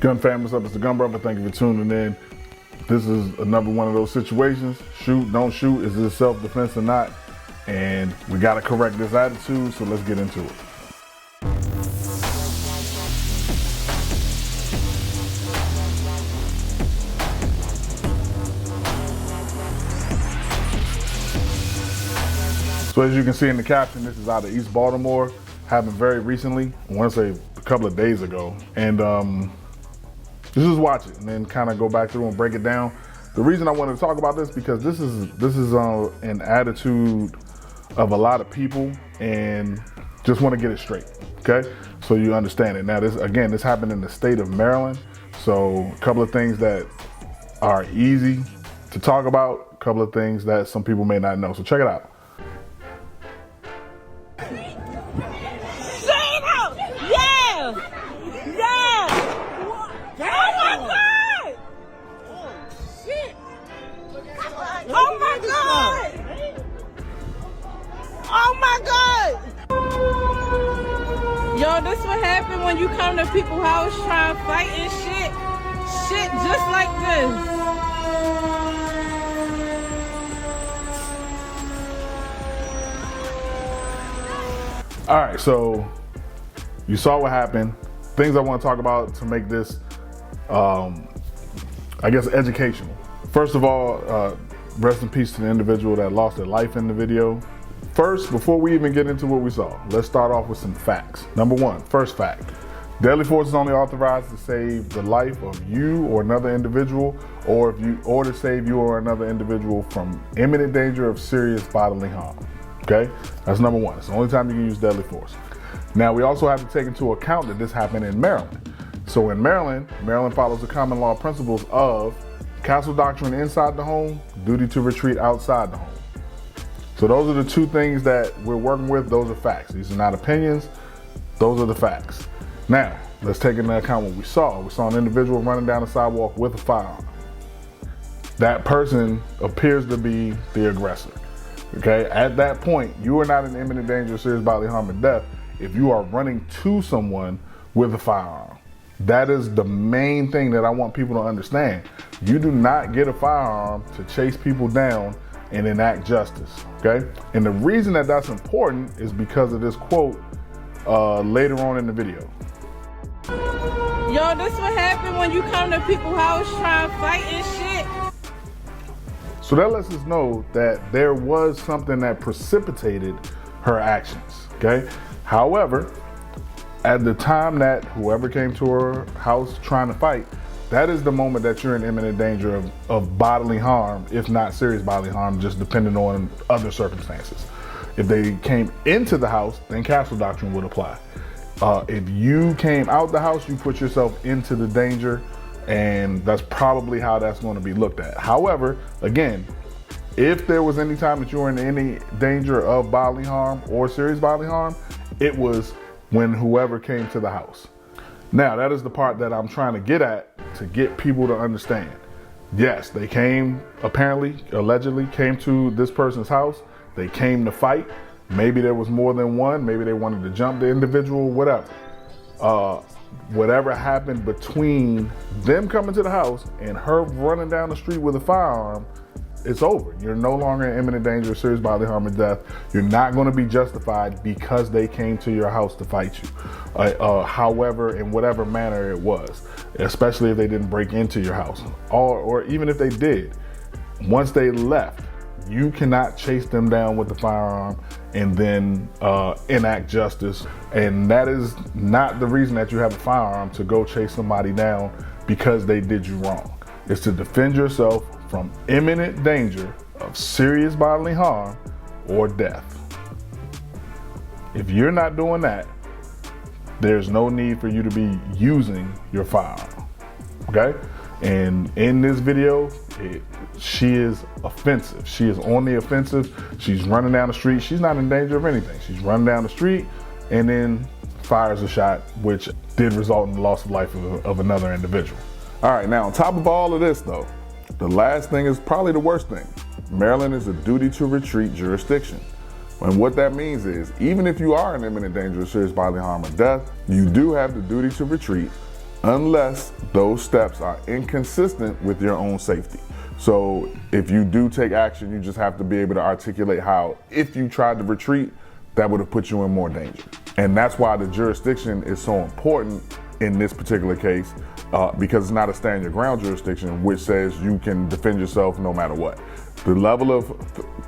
Gun fam, what's up? It's the Gun Brother. Thank you for tuning in. This is another one of those situations. Shoot, don't shoot. Is this self-defense or not? And we got to correct this attitude, so let's get into it. So as you can see in the caption, this is out of East Baltimore. Happened very recently. I want to say a couple of days ago. And just watch it and then kind of go back through and break it down. The reason I wanted to talk about this because this is an attitude of a lot of people, and just want to get it straight, okay? So you understand it. Now this happened in the state of Maryland. So a couple of things that are easy to talk about, a couple of things that some people may not know. So check it out. Oh my God! Oh my God! Yo, this what happen when you come to people's house trying to fight and shit. Shit just like this. All right, so you saw what happened. Things I want to talk about to make this, I guess, educational. First of all, rest in peace to the individual that lost their life in the video. First, before we even get into what we saw, let's start off with some facts. Number one, first fact. Deadly force is only authorized to save the life of you or another individual, or to save you or another individual from imminent danger of serious bodily harm. Okay? That's number one. It's the only time you can use deadly force. Now, we also have to take into account that this happened in Maryland. So in Maryland follows the common law principles of castle doctrine inside the home, duty to retreat outside the home. So those are the two things that we're working with. Those are facts. These are not opinions. Those are the facts. Now, let's take into account what we saw. We saw an individual running down the sidewalk with a firearm. That person appears to be the aggressor. Okay? At that point, you are not in imminent danger of serious bodily harm or death if you are running to someone with a firearm. That is the main thing that I want people to understand. You do not get a firearm to chase people down and enact justice, okay? And the reason that that's important is because of this quote later on in the video. Yo, this what happen when you come to people's house trying to fight and shit. So that lets us know that there was something that precipitated her actions, okay? However, at the time that whoever came to her house trying to fight, that is the moment that you're in imminent danger of bodily harm, if not serious bodily harm, just depending on other circumstances. If they came into the house, then castle doctrine would apply. If you came out the house, you put yourself into the danger, and that's probably how that's going to be looked at. However, again, if there was any time that you were in any danger of bodily harm or serious bodily harm, it was when whoever came to the house. Now, that is the part that I'm trying to get at to get people to understand. Yes, they came, allegedly came to this person's house. They came to fight. Maybe there was more than one. Maybe they wanted to jump the individual, whatever. Whatever happened between them coming to the house and her running down the street with a firearm, it's over. You're no longer in imminent danger of serious bodily harm or death. You're not going to be justified because they came to your house to fight you. However, in whatever manner it was, especially if they didn't break into your house, or even if they did, once they left, you cannot chase them down with the firearm and then enact justice. And that is not the reason that you have a firearm, to go chase somebody down because they did you wrong. It's to defend yourself from imminent danger of serious bodily harm or death. If you're not doing that, there's no need for you to be using your firearm, okay? And in this video, she is offensive. She is on the offensive. She's running down the street. She's not in danger of anything. She's running down the street and then fires a shot, which did result in the loss of life of another individual. All right, now on top of all of this though, the last thing is probably the worst thing. Maryland is a duty to retreat jurisdiction. And what that means is, even if you are in imminent danger of serious bodily harm or death, you do have the duty to retreat unless those steps are inconsistent with your own safety. So if you do take action, you just have to be able to articulate how, if you tried to retreat, that would have put you in more danger. And that's why the jurisdiction is so important in this particular case, because it's not a stand your ground jurisdiction, which says you can defend yourself no matter what. The level of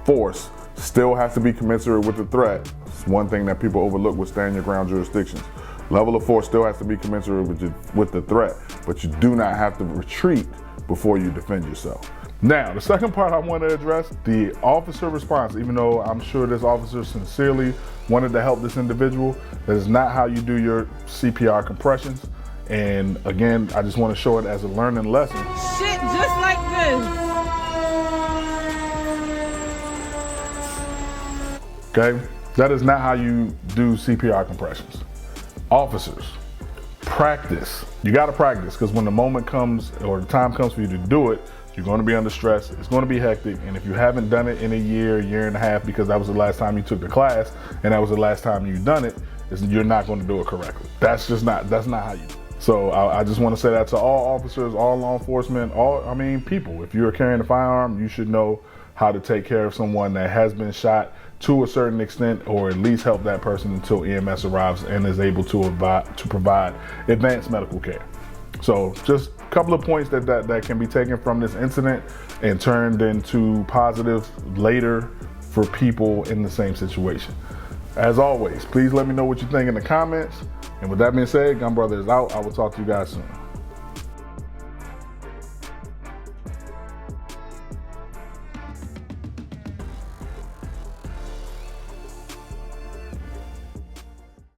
force still has to be commensurate with the threat. It's one thing that people overlook with stand your ground jurisdictions. Level of force still has to be commensurate with the threat, but you do not have to retreat before you defend yourself. Now, the second part I want to address, the officer response. Even though I'm sure this officer sincerely wanted to help this individual, that is not how you do your CPR compressions. And again, I just want to show it as a learning lesson. Shit just like this. Okay? That is not how you do CPR compressions. Officers, practice. You got to practice, because when the moment comes or the time comes for you to do it, you're going to be under stress. It's going to be hectic. And if you haven't done it in a year and a half, because that was the last time you took the class and that was the last time you've done it, you're not going to do it correctly. That's not how you do it. So I just want to say that to all officers, all law enforcement, people. If you're carrying a firearm, you should know how to take care of someone that has been shot to a certain extent, or at least help that person until EMS arrives and is able to provide advanced medical care. So just a couple of points that can be taken from this incident and turned into positives later for people in the same situation. As always, please let me know what you think in the comments. And with that being said, Gun Brother is out. I will talk to you guys soon.